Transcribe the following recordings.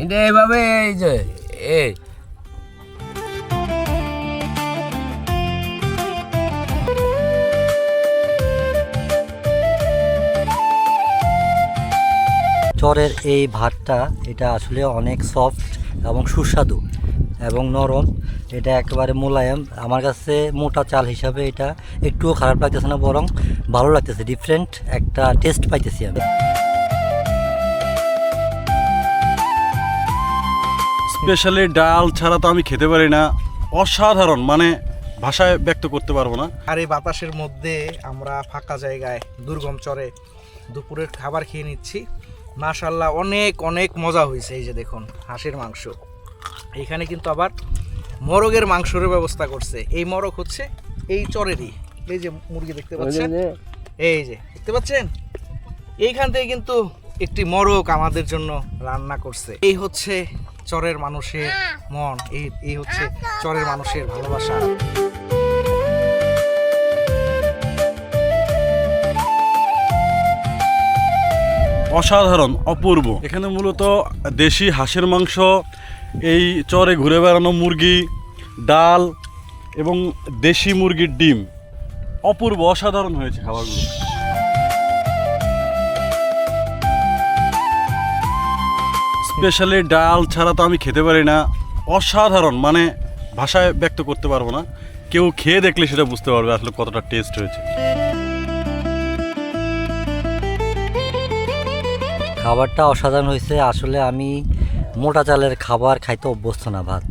এটা এভাবে এই যে এই চরের এই ভাতটা এটা আসলে অনেক সফট এবং সুস্বাদু এবং নরম। এটা একেবারে মোলায়েম। আমার কাছে মোটা চাল হিসাবে এটা একটুও খারাপ লাগতেছে না, বরং ভালো লাগতেছে। ডিফারেন্ট একটা টেস্ট পাইতেছি আমি। স্পেশালি ডাল ছাড়া তো আমি খেতে পারি না। অসাধারণ, মানে ভাষায় ব্যক্ত করতে পারবো না। আর এই বাতাসের মধ্যে আমরা ফাঁকা জায়গায় দুর্গম চরে দুপুরের খাবার খেয়ে নিচ্ছি। মাশাআল্লাহ, অনেক অনেক মজা হয়েছে। এই যে দেখুন হাঁসের মাংস, এইখানে কিন্তু আবার মোরগের মাংসের ব্যবস্থা করছে। এই মোরগ হচ্ছে এই চরেরই। এই যে মুরগি দেখতে পাচ্ছেন, এই যে দেখতে পাচ্ছেন, এইখান থেকে কিন্তু একটি মোরগ আমাদের জন্য রান্না করছে। এই হচ্ছে চরের মানুষের মন, এই হচ্ছে চরের মানুষের ভালোবাসা। অসাধারণ, অপূর্ব। এখানে মূলত দেশি হাঁসের মাংস, এই চরে ঘুরে বেড়ানো মুরগি, ডাল এবং দেশি মুরগির ডিম। অপূর্ব, অসাধারণ হয়েছে খাবারগুলো। স্পেশালি ডাল ছাড়া তো আমি খেতে পারি না। অসাধারণ, মানে ভাষায় ব্যক্ত করতে পারবো না। কেউ খেয়ে দেখলে সেটা বুঝতে পারবে আসলে কতটা টেস্ট হয়েছে। খাবারটা অসাধারণ হয়েছে। আসলে আমি মোটা চালের খাবার খাইতে অভ্যস্ত না, ভাত।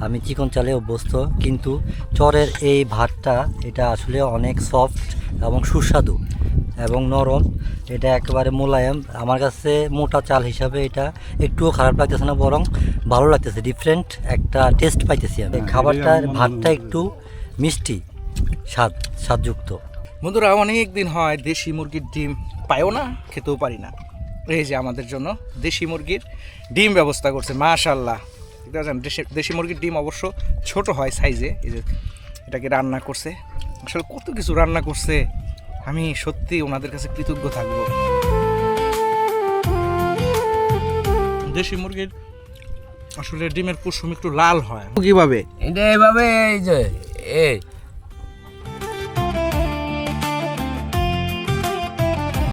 আমি চিকন চালে অভ্যস্ত, কিন্তু চরের এই ভাতটা এটা আসলে অনেক সফট এবং সুস্বাদু এবং নরম। এটা একেবারে মোলায়েম। আমার কাছে মোটা চাল হিসাবে এটা একটুও খারাপ লাগতেছে না, বরং ভালো লাগতেছে। ডিফারেন্ট একটা টেস্ট পাইতেছি আমি। খাবারটার ভাতটা একটু মিষ্টি স্বাদযুক্ত। বন্ধুরা, অনেক দিন হয় দেশি মুরগির ডিম পাইও না, খেতেও পারি না। এই যে আমাদের জন্য দেশি মুরগির ডিম ব্যবস্থা করছে। মাশাআল্লাহ, দেখতে পাচ্ছেন দেশি মুরগির ডিম অবশ্য ছোট হয় সাইজে। এই যে এটাকে রান্না করছে, আসলে কত কিছু রান্না করছে। আমি সত্যি ওনাদের কাছে কৃতজ্ঞ থাকবো। দেশি মুরগির আসলে ডিমের কুসুম একটু লাল হয়। কিভাবে? এটা এভাবে এই যে এই